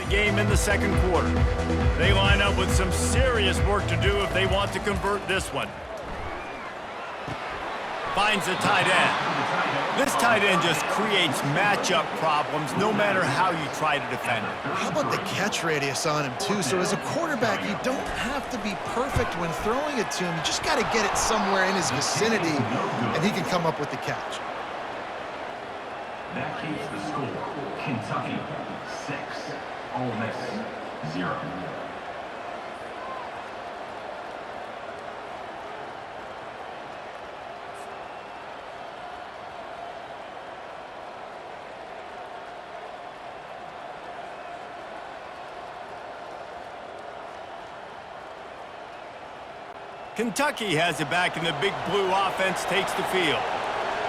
game in the second quarter. They line up with some serious work to do if they want to convert this one. Finds the tight end. This tight end just creates matchup problems no matter how you try to defend it. How about the catch radius on him, too? So as a quarterback, you don't have to be perfect when throwing it to him. You just got to get it somewhere in his vicinity, and he can come up with the catch. That keeps the score. Kentucky 6, Ole Miss 0. Kentucky has it back, and the Big Blue offense takes the field.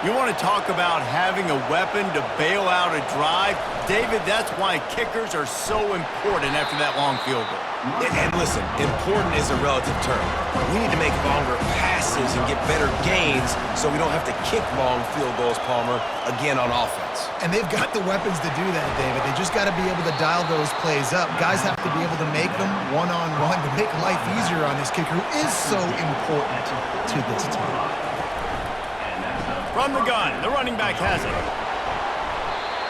You want to talk about having a weapon to bail out a drive? David, that's why kickers are so important after that long field goal. And listen, important is a relative term. We need to make longer passes and get better gains so we don't have to kick long field goals, Palmer, again on offense. And they've got the weapons to do that, David. They just got to be able to dial those plays up. Guys have to be able to make them one-on-one to make life easier on this kicker, who is so important to this team. From the gun, the running back has it.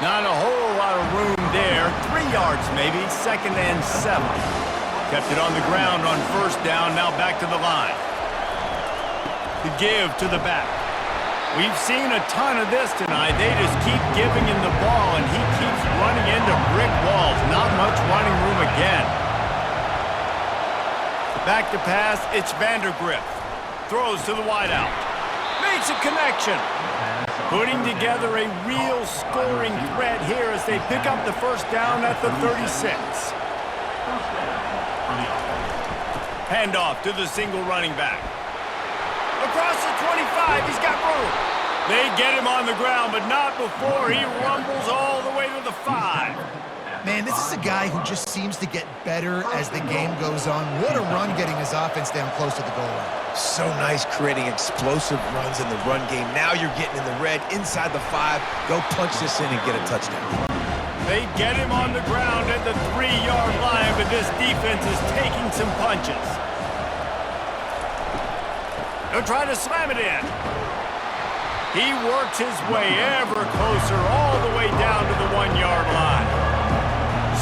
Not a whole lot of room there. 3 yards maybe, 2nd and 7. Kept it on the ground on first down, now back to the line. The give to the back. We've seen a ton of this tonight. They just keep giving him the ball, and he keeps running into brick walls. Not much running room again. Back to pass, it's Vandergrift. Throws to the wideout. Makes a connection. Putting together a real scoring threat here as they pick up the first down at the 36. Handoff to the single running back. Across the 25, he's got room. They get him on the ground, but not before he rumbles all the way to the 5. Man, this is a guy who just seems to get better as the game goes on. What a run getting his offense down close to the goal line. So nice creating explosive runs in the run game. Now you're getting in the red, inside the 5. Go punch this in and get a touchdown. They get him on the ground at the 3-yard line, but this defense is taking some punches. They'll try to slam it in. He works his way ever closer all the way down to the 1-yard line.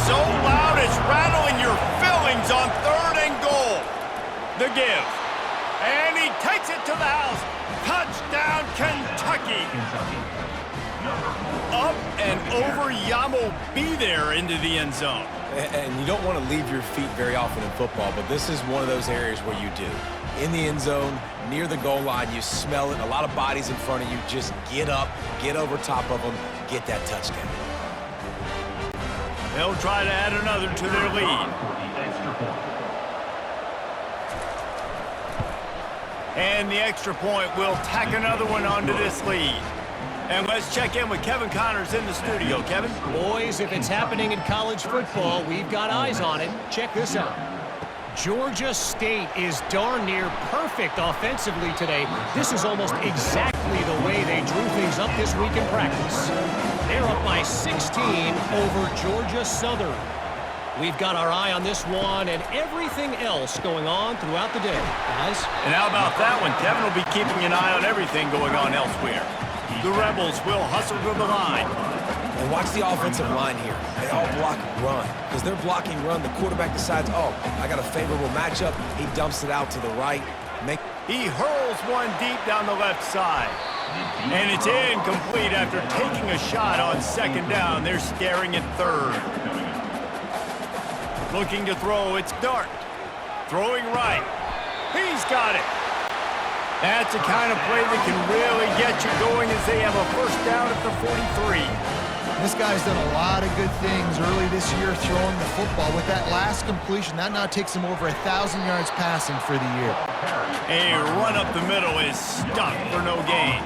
So loud it's rattling your fillings on 3rd and goal. The give. And he takes it to the house. Touchdown, Kentucky. Up and over Yamo be there into the end zone. And you don't want to leave your feet very often in football, but this is one of those areas where you do. In the end zone, near the goal line, you smell it. A lot of bodies in front of you. Just get up, get over top of them, get that touchdown. They'll try to add another to their lead. And the extra point will tack another one onto this lead. And let's check in with Kevin Connors in the studio. Kevin? Boys, if it's happening in college football, we've got eyes on it. Check this out. Georgia State is darn near perfect offensively today. This is almost exactly the way they drew things up this week in practice. They're up by 16 over Georgia Southern. We've got our eye on this one and everything else going on throughout the day, guys. And how about that one? Kevin will be keeping an eye on everything going on elsewhere. The Rebels will hustle to the line. And watch the offensive line here. They all block run. Because they're blocking run, the quarterback decides, oh, I got a favorable matchup. He dumps it out to the right. He hurls one deep down the left side. And it's incomplete after taking a shot on 2nd down. They're staring at 3rd. Looking to throw, it's Dart. Throwing right. He's got it. That's the kind of play that can really get you going as they have a first down at the 43. This guy's done a lot of good things early this year throwing the football. With that last completion, that now takes him over 1,000 yards passing for the year. A run up the middle is stuffed for no gain.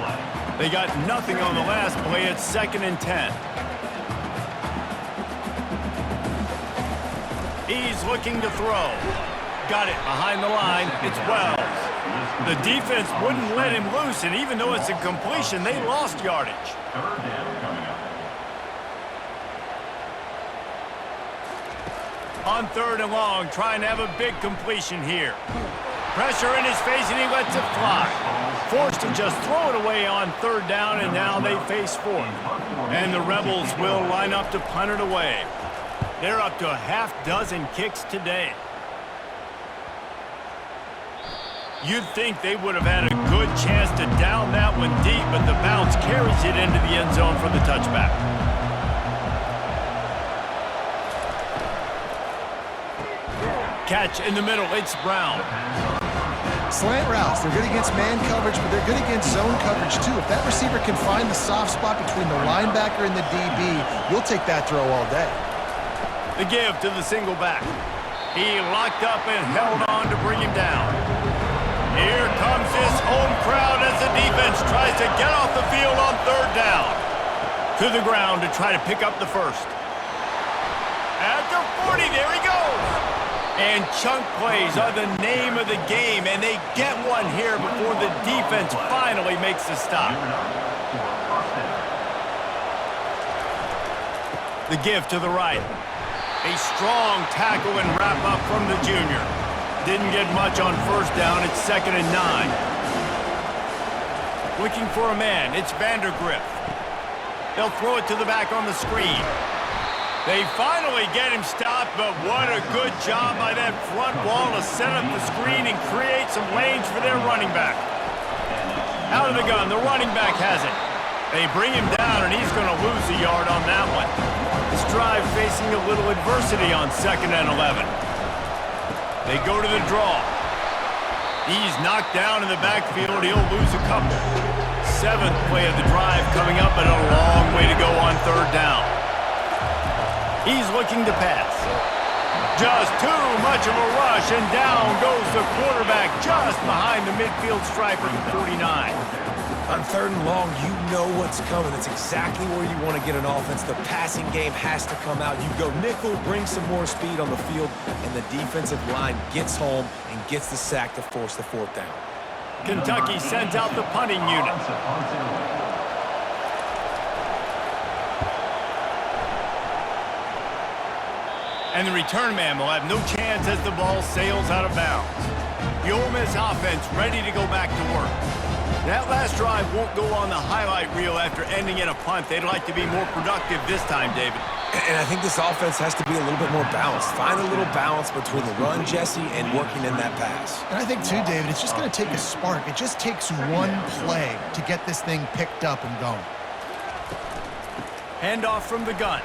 They got nothing on the last play. It's 2nd and 10. He's looking to throw. Got it behind the line. It's Wells. The defense wouldn't let him loose, and even though it's a completion, they lost yardage. 3rd down coming up. On 3rd and long, trying to have a big completion here. Pressure in his face, and he lets it fly. Forced to just throw it away on 3rd down, and now they face 4th. And the Rebels will line up to punt it away. They're up to a half-dozen kicks today. You'd think they would have had a good chance to down that one deep, but the bounce carries it into the end zone for the touchback. Catch in the middle, it's Brown. Slant routes, they're good against man coverage, but they're good against zone coverage too. If that receiver can find the soft spot between the linebacker and the DB, you'll take that throw all day. The give to the single back. He locked up and held on to bring him down. Here comes his home crowd as the defense tries to get off the field on 3rd down. To the ground to try to pick up the first. At the 40, there he goes. And chunk plays are the name of the game, and they get one here before the defense finally makes the stop. The give to the right. A strong tackle and wrap up from the junior. Didn't get much on 1st down. It's 2nd and 9. Looking for a man. It's Vandergrift. They'll throw it to the back on the screen. They finally get him stopped, but what a good job by that front wall to set up the screen and create some lanes for their running back. Out of the gun, the running back has it. They bring him down, and he's going to lose a yard on that one. This drive facing a little adversity on 2nd and 11. They go to the draw. He's knocked down in the backfield. He'll lose a couple. 7th play of the drive coming up, and a long way to go on 3rd down. He's looking to pass. Just too much of a rush, and down goes the quarterback just behind the midfield stripe of the 49. On 3rd and long, you know what's coming. That's exactly where you want to get an offense. The passing game has to come out. You go nickel, bring some more speed on the field, and the defensive line gets home and gets the sack to force the 4th down. Kentucky sends out the punting unit. And the return man will have no chance as the ball sails out of bounds. The Ole Miss offense ready to go back to work. That last drive won't go on the highlight reel after ending in a punt. They'd like to be more productive this time, David. And I think this offense has to be a little bit more balanced. Find a little balance between the run, Jesse, and working in that pass. And I think, too, David, it's just going to take a spark. It just takes one play to get this thing picked up and going. Handoff from the gun.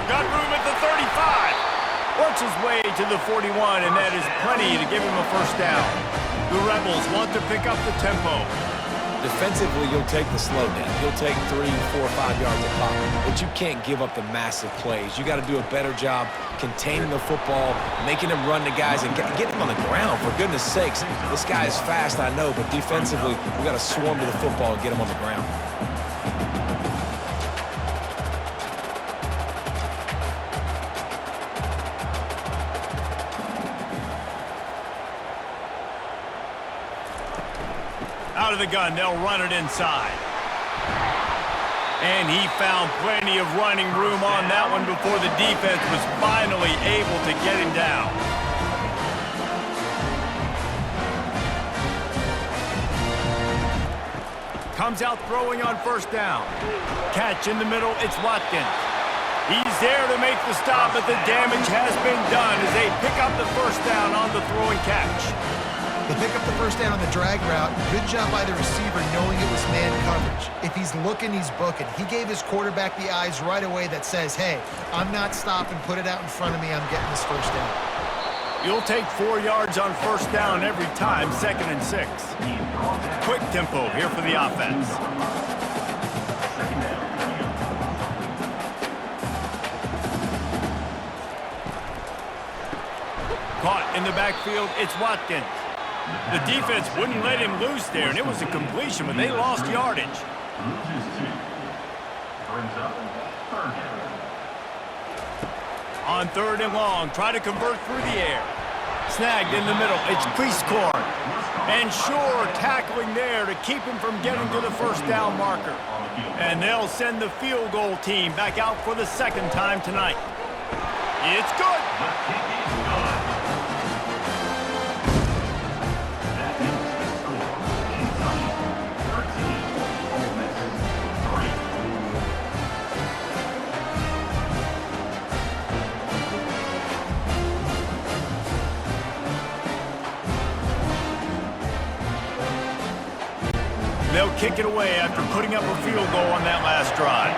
Got room at the 35. Works his way to the 41, and that is plenty to give him a 1st down. The Rebels want to pick up the tempo. Defensively, you'll take the slow down. You'll take 3, 4, 5 yards a pop, but you can't give up the massive plays. You got to do a better job containing the football, making them run the guys, and get them on the ground. For goodness sakes, this guy is fast, I know, but defensively, we got to swarm to the football and get him on the ground. Out of the gun, they'll run it inside. And he found plenty of running room on that one before the defense was finally able to get him down. Comes out throwing on 1st down. Catch in the middle, it's Watkins. He's there to make the stop, but the damage has been done as they pick up the 1st down on the throw and catch. They pick up the 1st down on the drag route. Good job by the receiver knowing it was man coverage. If he's looking, he's booking. He gave his quarterback the eyes right away that says, hey, I'm not stopping, put it out in front of me, I'm getting this 1st down. You'll take 4 yards on 1st down every time, 2nd and 6. Quick tempo here for the offense. Caught in the backfield, it's Watkins. The defense wouldn't let him loose there, and it was a completion, but they lost yardage. On 3rd and long, try to convert through the air. Snagged in the middle, it's Prieskorn. And sure, tackling there to keep him from getting to the 1st down marker. And they'll send the field goal team back out for the 2nd time tonight. It's good. They'll kick it away after putting up a field goal on that last drive.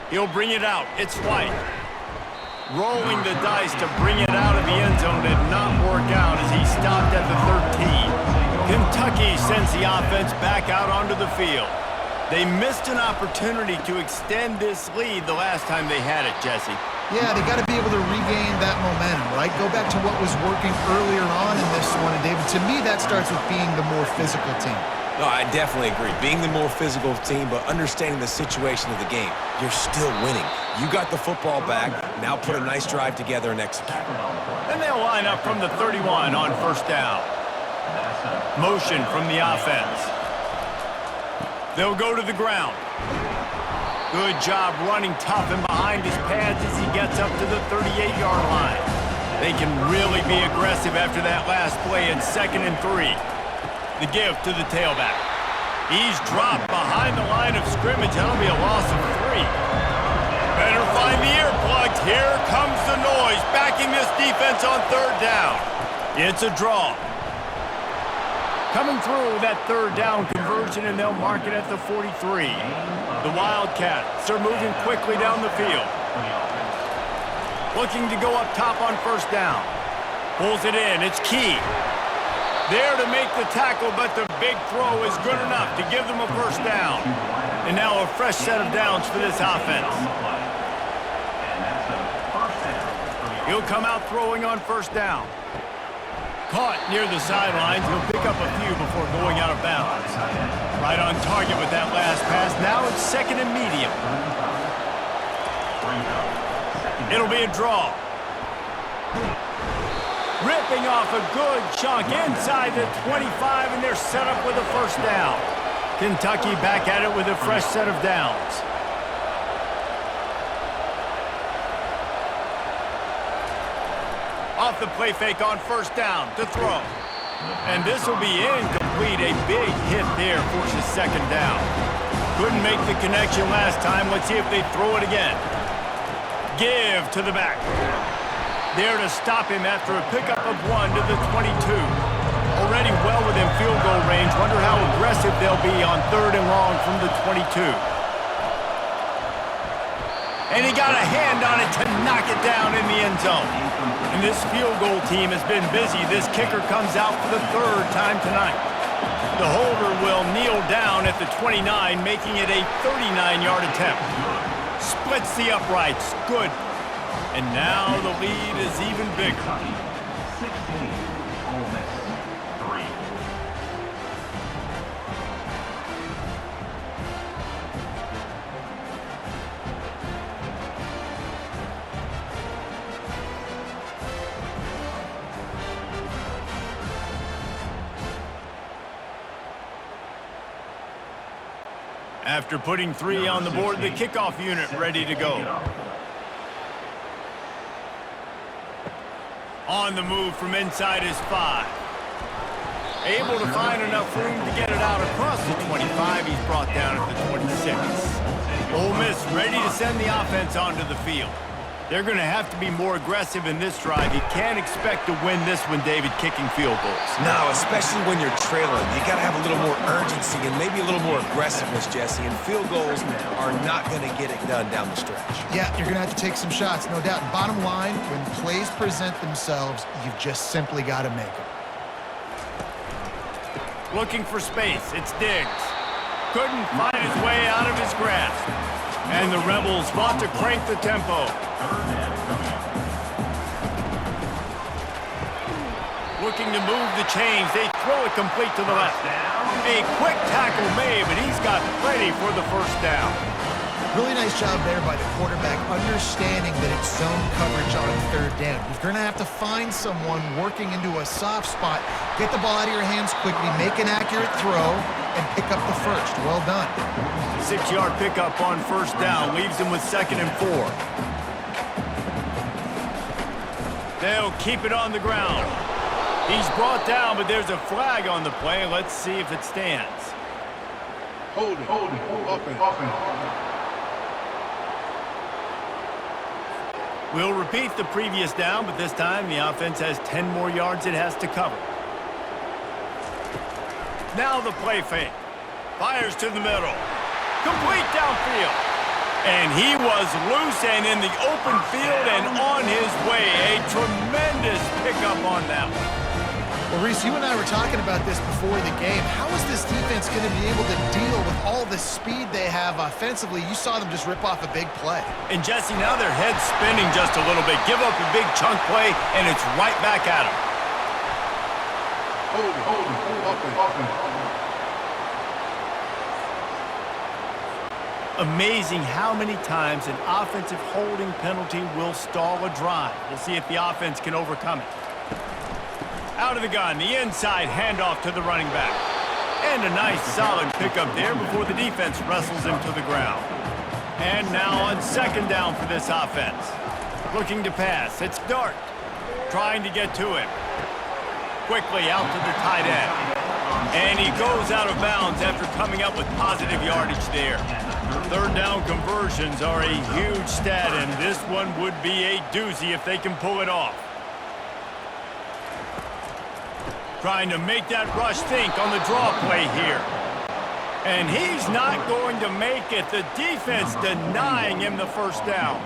He'll bring it out. It's White. Rolling the dice to bring it out of the end zone did not work out as he stopped at the 13. Kentucky sends the offense back out onto the field. They missed an opportunity to extend this lead the last time they had it, Jesse. Yeah, they got to be able to regain that momentum, right? Go back to what was working earlier on in this one. And, David, to me, that starts with being the more physical team. No, I definitely agree. Being the more physical team, but understanding the situation of the game. You're still winning. You got the football back. Now put a nice drive together and execute. And they'll line up from the 31 on first down. Motion from the offense. They'll go to the ground. Good job running tough and behind his pads as he gets up to the 38-yard line. They can really be aggressive after that last play in 2nd and 3. The give to the tailback. He's dropped behind the line of scrimmage. That'll be a loss of 3. Better find the earplugs. Here comes the noise, backing this defense on 3rd down. It's a draw. Coming through that 3rd down conversion, and they'll mark it at the 43. The Wildcats are moving quickly down the field. Looking to go up top on 1st down. Pulls it in. It's Key. There to make the tackle, but the big throw is good enough to give them a 1st down. And now a fresh set of downs for this offense. He'll come out throwing on 1st down. Caught near the sidelines. He'll pick up a few before going out of bounds. Right on target with that last pass. Now it's 2nd and medium. It'll be a draw. Ripping off a good chunk inside the 25, and they're set up with a 1st down. Kentucky back at it with a fresh set of downs. Off the play fake on 1st down to throw. And this will be incomplete. A big hit there forces 2nd down. Couldn't make the connection last time. Let's see if they throw it again. Give to the back. There to stop him after a pickup of 1 to the 22. Already well within field goal range. Wonder how aggressive they'll be on 3rd and long from the 22. And he got a hand on it to knock it down in the end zone. And this field goal team has been busy. This kicker comes out for the 3rd time tonight. The holder will kneel down at the 29, making it a 39-yard attempt. Splits the uprights. Good. And now the lead is even bigger. 16, Ole Miss 3. After putting 3 on the board, the kickoff unit ready to go. On the move from inside his 5. Able to find enough room to get it out across the 25. He's brought down at the 26. Ole Miss ready to send the offense onto the field. They're going to have to be more aggressive in this drive. You can't expect to win this one, David, kicking field goals. No, especially when you're trailing. You got to have a little more urgency and maybe a little more aggressiveness, Jesse. And field goals are not going to get it done down the stretch. Yeah, you're going to have to take some shots, no doubt. Bottom line, when plays present themselves, you've just simply got to make them. Looking for space. It's Diggs. Couldn't find his way out of his grasp. And the Rebels want to crank the tempo. Looking to move the chains. They throw it complete to the left. A quick tackle made, but he's got plenty for the 1st down. Really nice job there by the quarterback, understanding that it's zone coverage on 3rd down. You're going to have to find someone working into a soft spot, get the ball out of your hands quickly, make an accurate throw, and pick up the 1st. Well done. 6-yard pickup on 1st down leaves him with 2nd and 4. They'll keep it on the ground. He's brought down, but there's a flag on the play. Let's see if it stands. Hold it. Offense. We'll repeat the previous down, but this time the offense has 10 more yards it has to cover. Now the play fake. Fires to the middle. Complete downfield. And he was loose and in the open field and on his way. A tremendous pickup on that one. Well, Reese, you and I were talking about this before the game. How is this defense going to be able to deal with all the speed they have offensively? You saw them just rip off a big play. And Jesse, now their head's spinning just a little bit. Give up a big chunk play, and it's right back at them. Hold it, up and. Amazing how many times an offensive holding penalty will stall a drive. We'll see if the offense can overcome it. Out of the gun, the inside handoff to the running back. And a nice solid pickup there before the defense wrestles him to the ground. And now on second down for this offense. Looking to pass, it's Dart. Trying to get to him. Quickly out to the tight end. And he goes out of bounds after coming up with positive yardage there. Third down conversions are a huge stat, and this one would be a doozy if they can pull it off. Trying to make that rush think on the draw play here. And he's not going to make it. The defense denying him the first down.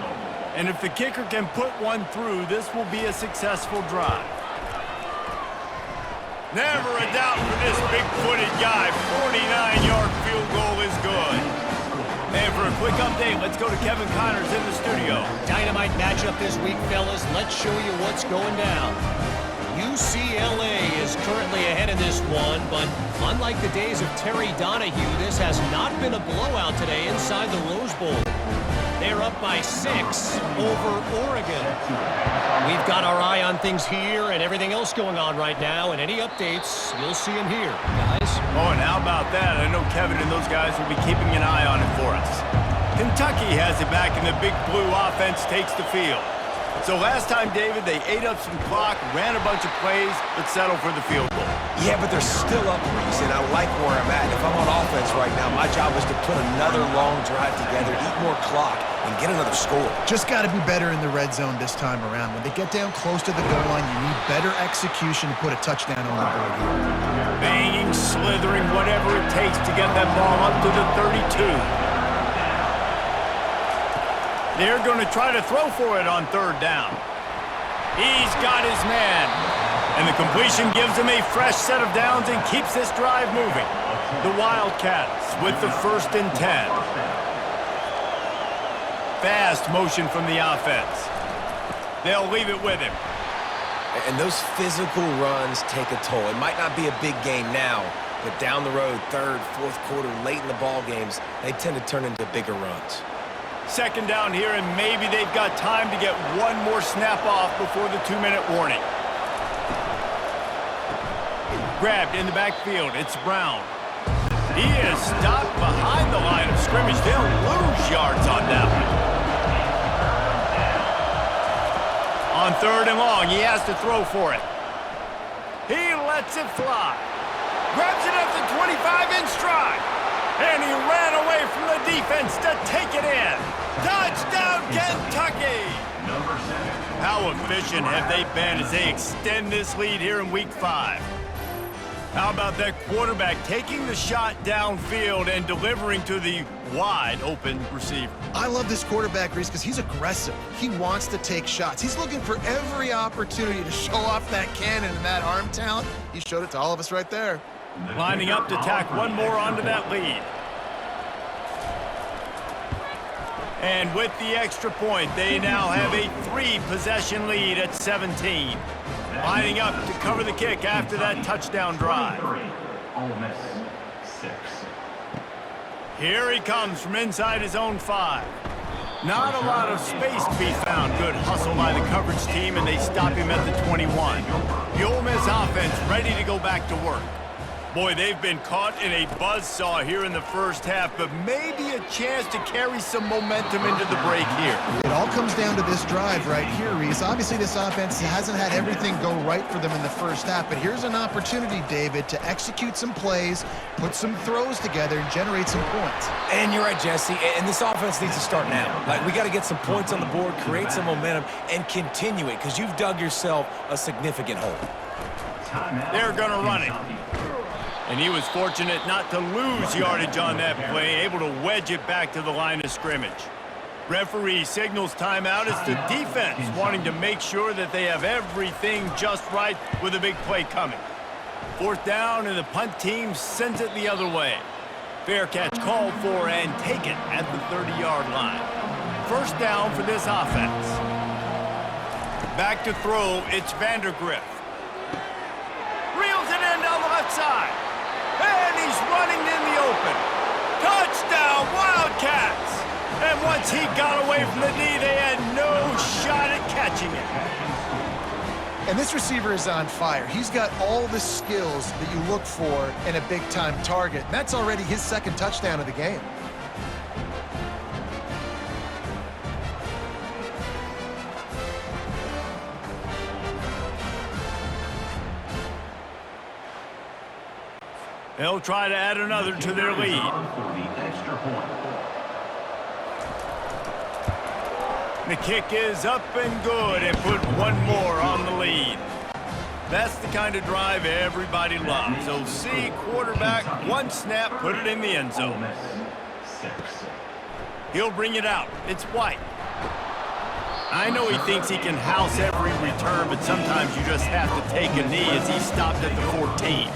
And if the kicker can put one through, this will be a successful drive. Never a doubt for this big-footed guy. 49-yard field goal is good. And for a quick update, let's go to Kevin Connors in the studio. Dynamite matchup this week, fellas. Let's show you what's going down. UCLA is currently ahead in this one, but unlike the days of Terry Donahue, this has not been a blowout today inside the Rose Bowl. They're up by 6 over Oregon. We've got our eye on things here and everything else going on right now, and any updates, you'll see them here, guys. Oh, and how about that? I know Kevin and those guys will be keeping an eye on it for us. Kentucky has it back, and the Big Blue offense takes the field. So last time, David, they ate up some clock, ran a bunch of plays, but settled for the field goal. Yeah, but they're still up, Reese, and I like where I'm at. If I'm on offense right now, my job is to put another long drive together, eat more clock, and get another score. Just got to be better in the red zone this time around. When they get down close to the goal line, you need better execution to put a touchdown on the board here. Banging, slithering, whatever it takes to get that ball up to the 32. They're going to try to throw for it on third down. He's got his man. And the completion gives him a fresh set of downs and keeps this drive moving. The Wildcats with the 1st and 10. Fast motion from the offense. They'll leave it with him. And those physical runs take a toll. It might not be a big game now, but down the road, third, fourth quarter, late in the ball games, they tend to turn into bigger runs. Second down here, and maybe they've got time to get one more snap off before the 2-minute warning. Grabbed in the backfield, it's Brown. He is stopped behind the line of scrimmage. They'll lose yards on that one. On third and long, he has to throw for it. He lets it fly. Grabs it at the 25 in stride. And he ran away from the defense to take it in. Touchdown, Kentucky! How efficient have they been as they extend this lead here in Week 5? How about that quarterback taking the shot downfield and delivering to the wide-open receiver? I love this quarterback, Reese, because he's aggressive. He wants to take shots. He's looking for every opportunity to show off that cannon and that arm talent. He showed it to all of us right there. Lining up to tack one more onto that lead. And with the extra point, they now have a 3-possession lead at 17. Lining up to cover the kick after that touchdown drive. Ole Miss 6. Here he comes from inside his own 5. Not a lot of space to be found. Good hustle by the coverage team, and they stop him at the 21. The Ole Miss offense ready to go back to work. Boy, they've been caught in a buzzsaw here in the first half, but maybe a chance to carry some momentum into the break here. It all comes down to this drive right here, Reese. Obviously, this offense hasn't had everything go right for them in the first half, but here's an opportunity, David, to execute some plays, put some throws together, and generate some points. And you're right, Jesse, and this offense needs to start now. Like, we got to get some points on the board, create some momentum, and continue it, because you've dug yourself a significant hole. They're going to run it. And he was fortunate not to lose yardage on that play, able to wedge it back to the line of scrimmage. Referee signals timeout as the defense wanting to make sure that they have everything just right with a big play coming. 4th down, and the punt team sends it the other way. Fair catch called for and taken at the 30-yard line. 1st down for this offense. Back to throw, it's Vandergriff. Reels it in down the left side. And he's running in the open. Touchdown, Wildcats! And once he got away from the knee, they had no shot at catching it. And this receiver is on fire. He's got all the skills that you look for in a big-time target. And that's already his 2nd touchdown of the game. They'll try to add another to their lead. For the extra point. The kick is up and good, and put one more on the lead. That's the kind of drive everybody loves. So see quarterback, one snap, put it in the end Ole zone. Miss 6. He'll bring it out. It's White. I know he thinks he can house every return, but sometimes you just have to take a knee as he stopped at the 14.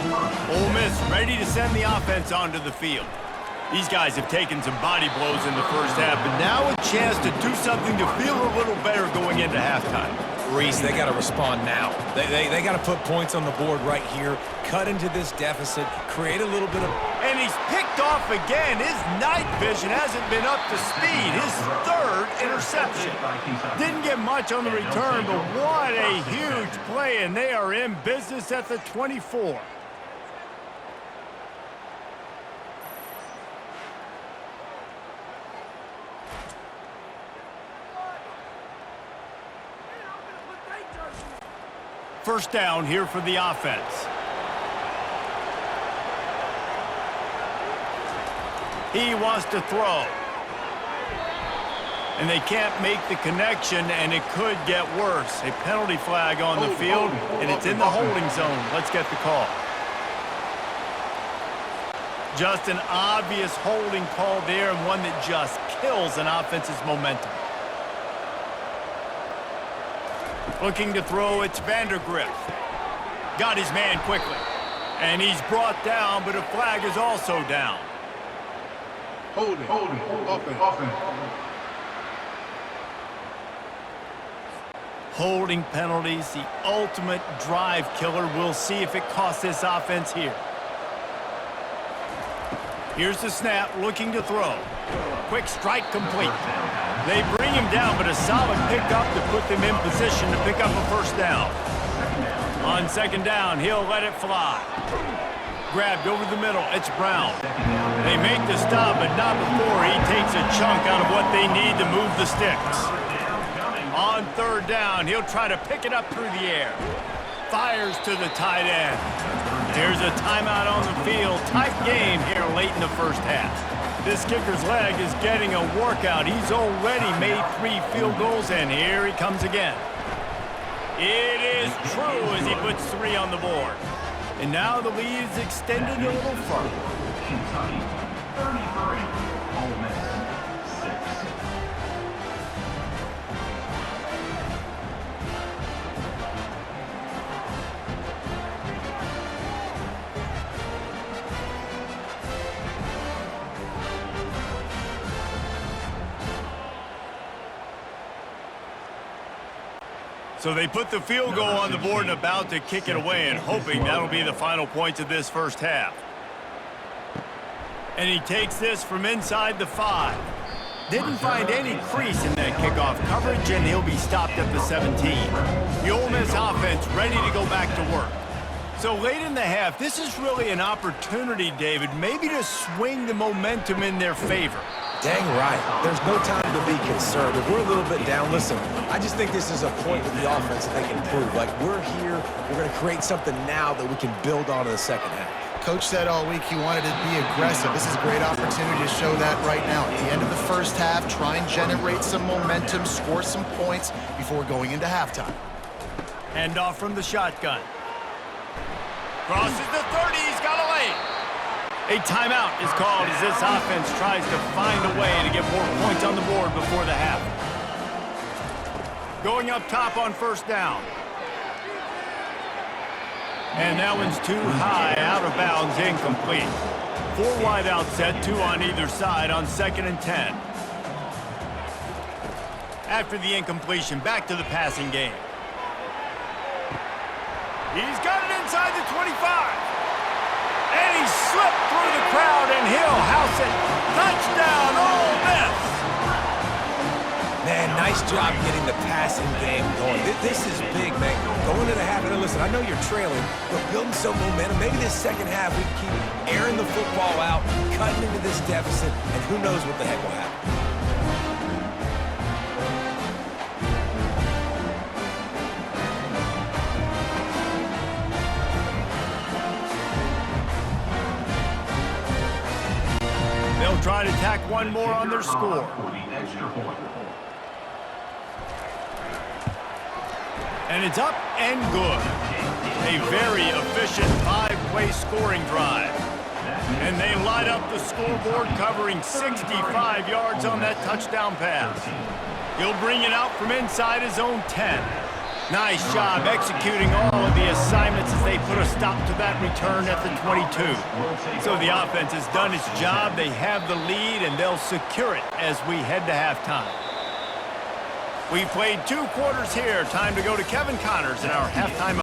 Ole Miss ready to send the offense onto the field. These guys have taken some body blows in the first half, but now a chance to do something to feel a little better going into halftime. Reese, they got to respond now. They got to put points on the board right here, cut into this deficit, create a little bit of... And he's picked off again. His night vision hasn't been up to speed. His 3rd interception. Didn't get much on the return, but what a huge play, and they are in business at the 24. First down here for the offense. He wants to throw. And they can't make the connection, and it could get worse. A penalty flag on the field, and it's in the holding zone. Let's get the call. Just an obvious holding call there, and one that just kills an offense's momentum. Looking to throw, it's Vandergriff. Got his man quickly. And he's brought down, but a flag is also down. Holding. Offense. Holding penalties, the ultimate drive killer. We'll see if it costs this offense here. Here's the snap, looking to throw. Quick strike complete. They bring him down, but a solid pickup to put them in position to pick up a 1st down. On 2nd down, he'll let it fly. Grabbed over the middle, it's Brown. They make the stop, but not before he takes a chunk out of what they need to move the sticks. On 3rd down, he'll try to pick it up through the air. Fires to the tight end. There's a timeout on the field. Tight game here late in the first half. This kicker's leg is getting a workout. He's already made 3 field goals, and here he comes again. It is true as he puts 3 on the board. And now the lead is extended a little further. Kentucky 33. Ole Miss 6. So they put the field goal on the board and about to kick it away, and hoping that'll be the final points of this first half. And he takes this from inside the 5. Didn't find any crease in that kickoff coverage, and he'll be stopped at the 17. The Ole Miss offense ready to go back to work. So late in the half, this is really an opportunity, David, maybe to swing the momentum in their favor. Dang right. There's no time to be concerned. If we're a little bit down, listen, I just think this is a point with the offense that they can prove. Like, we're here, we're going to create something now that we can build on in the second half. Coach said all week he wanted to be aggressive. This is a great opportunity to show that right now. At the end of the first half, try and generate some momentum, score some points before going into halftime. Handoff from the shotgun. Crosses the 30, he's got a lane. A timeout is called as this offense tries to find a way to get more points on the board before the half. Going up top on first down. And that one's too high, out of bounds, incomplete. 4 wide out set, 2 on either side on 2nd and 10. After the incompletion, back to the passing game. He's got it inside the 25. And he slipped through the crowd, and he'll house it. Touchdown, Ole Miss! Man, nice job getting the passing game going. This is big, man. Going into the half, and listen, I know you're trailing, but building some momentum. Maybe this second half we keep airing the football out, cutting into this deficit, and who knows what the heck will happen. They'll try to tack one more on their score. For the extra point. And it's up and good. A very efficient 5-play scoring drive. And they light up the scoreboard, covering 65 yards on that touchdown pass. He'll bring it out from inside his own 10. Nice job executing all of the assignments as they put a stop to that return at the 22. So the offense has done its job. They have the lead, and they'll secure it as we head to halftime. We played 2 quarters here. Time to go to Kevin Connors in our halftime